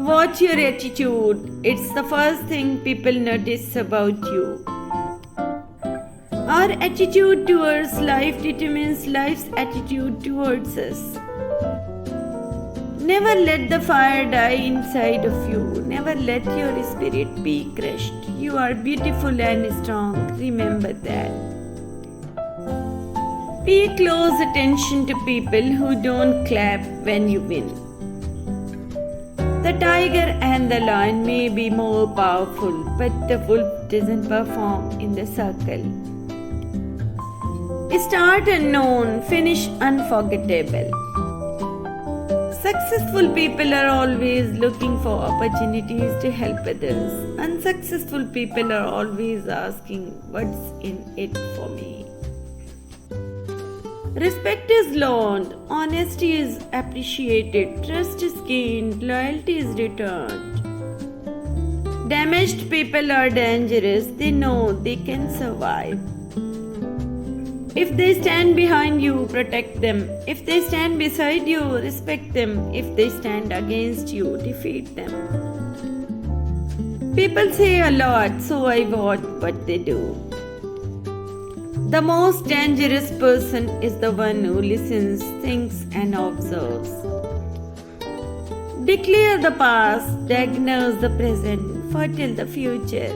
Watch your attitude. It's the first thing people notice about you. Our attitude towards life determines life's attitude towards us. Never let the fire die inside of you. Never let your spirit be crushed. You are beautiful and strong. Remember that. Pay close attention to people who don't clap when you win. The tiger and the lion may be more powerful, but the wolf doesn't perform in the circle. Start unknown, finish unforgettable. Successful people are always looking for opportunities to help others. Unsuccessful people are always asking, what's in it for me? Respect is learned, honesty is appreciated, trust is gained, loyalty is returned. Damaged people are dangerous, they know they can survive. If they stand behind you, protect them. If they stand beside you, respect them. If they stand against you, defeat them. People say a lot, so I watch what they do. The most dangerous person is the one who listens, thinks, and observes. Declare the past, diagnose the present, foretell the future.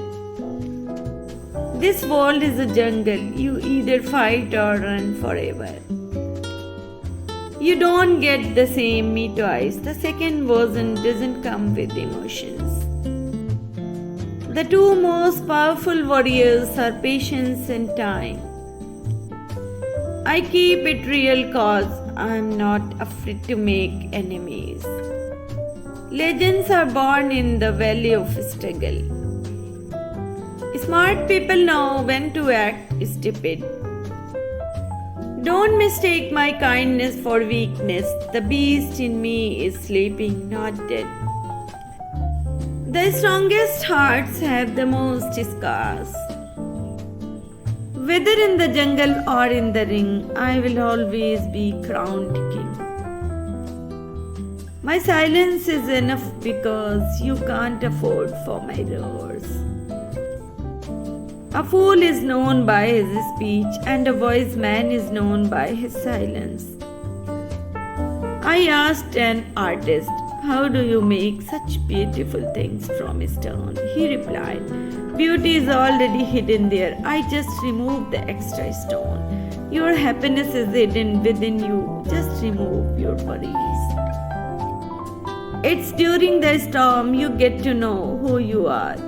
This world is a jungle. You either fight or run forever. You don't get the same me twice. The second version doesn't come with emotions. The two most powerful warriors are patience and time. I keep it real cause I am not afraid to make enemies. Legends are born in the valley of struggle. Smart people know when to act stupid. Don't mistake my kindness for weakness. The beast in me is sleeping, not dead. The strongest hearts have the most scars. Whether in the jungle or in the ring, I will always be crowned king. My silence is enough because you can't afford for my roars. A fool is known by his speech, and a wise man is known by his silence. I asked an artist, how do you make such beautiful things from stone? He replied, beauty is already hidden there. I just removed the extra stone. Your happiness is hidden within you. Just remove your worries. It's during the storm you get to know who you are.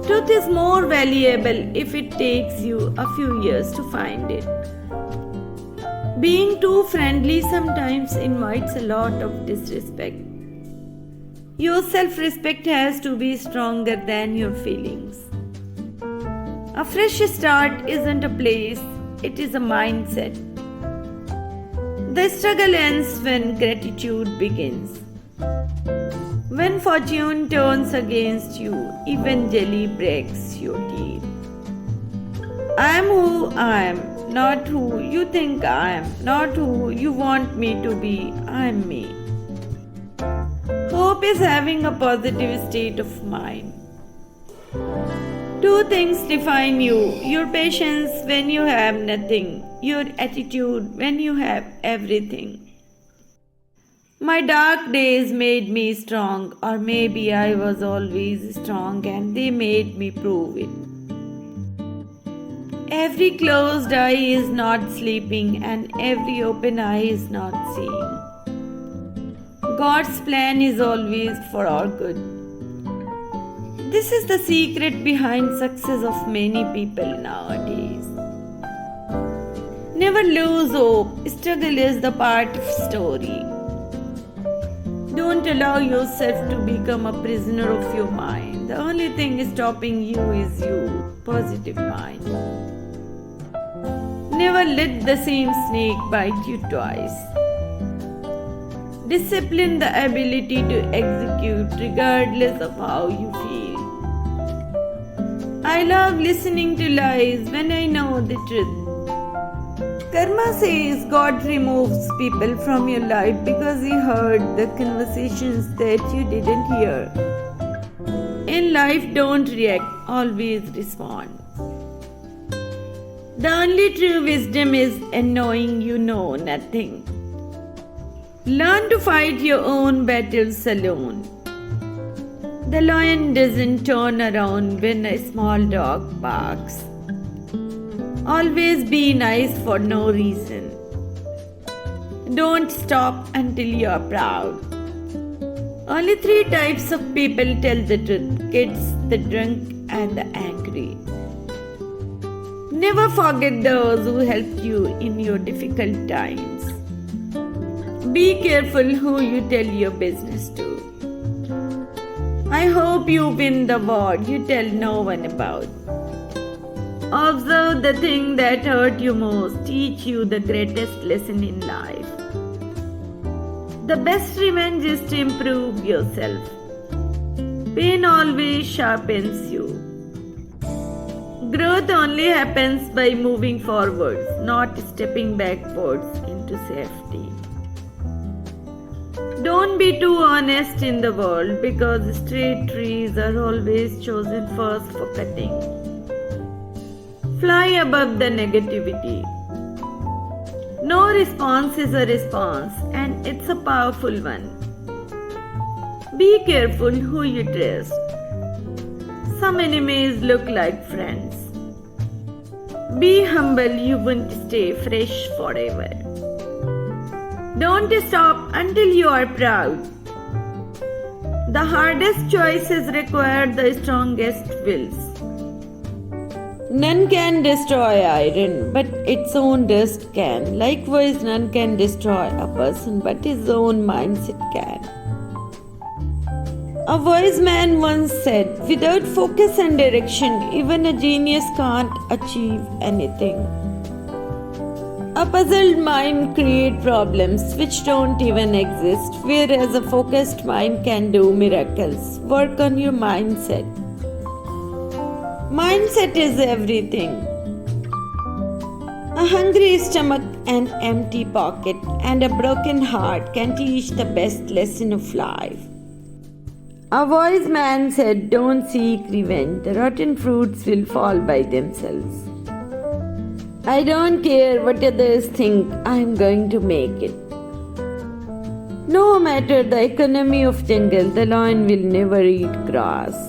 Truth is more valuable if it takes you a few years to find it. Being too friendly sometimes invites a lot of disrespect. Your self-respect has to be stronger than your feelings. A fresh start isn't a place, it is a mindset. The struggle ends when gratitude begins. When fortune turns against you, even jelly breaks your teeth. I am who I am, not who you think I am, not who you want me to be. I am me. Hope is having a positive state of mind. Two things define you: your patience when you have nothing, your attitude when you have everything. My dark days made me strong, or maybe I was always strong and they made me prove it. Every closed eye is not sleeping, and every open eye is not seeing. God's plan is always for our good. This is the secret behind success of many people nowadays. Never lose hope. Struggle is the part of story. Don't allow yourself to become a prisoner of your mind. The only thing stopping you is you. Positive mind. Never let the same snake bite you twice. Discipline the ability to execute regardless of how you feel. I love listening to lies when I know the truth. Karma says God removes people from your life because He heard the conversations that you didn't hear. In life, don't react, always respond. The only true wisdom is in knowing you know nothing. Learn to fight your own battles alone. The lion doesn't turn around when a small dog barks. Always be nice for no reason. Don't stop until you are proud. Only 3 types of people tell the truth: kids, the drunk, and the angry. Never forget those who helped you in your difficult times. Be careful who you tell your business to. I hope you win the war you tell no one about. Observe the thing that hurt you most, teach you the greatest lesson in life. The best revenge is to improve yourself. Pain always sharpens you. Growth only happens by moving forwards, not stepping backwards into safety. Don't be too honest in the world because straight trees are always chosen first for cutting. Fly above the negativity. No response is a response, and it's a powerful one. Be careful who you trust. Some enemies look like friends. Be humble, you won't stay fresh forever. Don't stop until you are proud. The hardest choices require the strongest wills. None can destroy iron, but its own dust can. Likewise, none can destroy a person, but his own mindset can. A wise man once said, without focus and direction, even a genius can't achieve anything. A puzzled mind creates problems which don't even exist, whereas a focused mind can do miracles. Work on your mindset. Mindset is everything. A hungry stomach, an empty pocket, and a broken heart can teach the best lesson of life. A wise man said, don't seek revenge. The rotten fruits will fall by themselves. I don't care what others think, I'm going to make it. No matter the economy of jungle, the lion will never eat grass.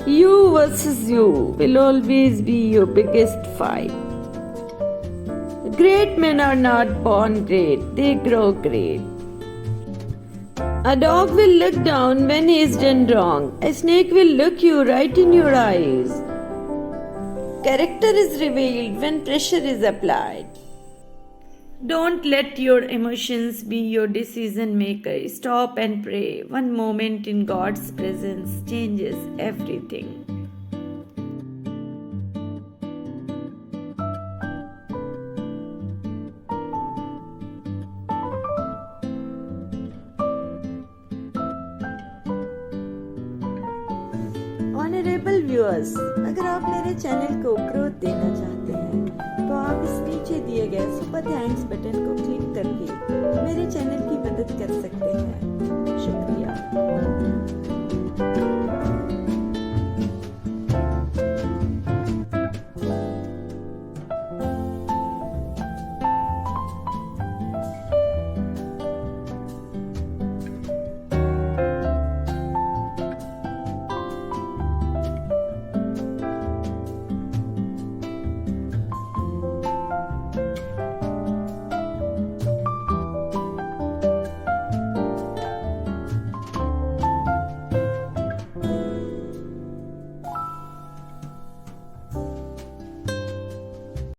You versus you will always be your biggest fight. Great men are not born great, they grow great. A dog will look down when he is done wrong. A snake will look you right in your eyes. Character is revealed when pressure is applied. Don't let your emotions be your decision maker. Stop and pray. One moment in God's presence changes everything. Honourable viewers, अगर आप मेरे channel को growth देना चाहते हैं तो आप इस नीचे दिए गए सुपर थैंक्स बटन को क्लिक करके मेरे चैनल की मदद कर सकते हैं।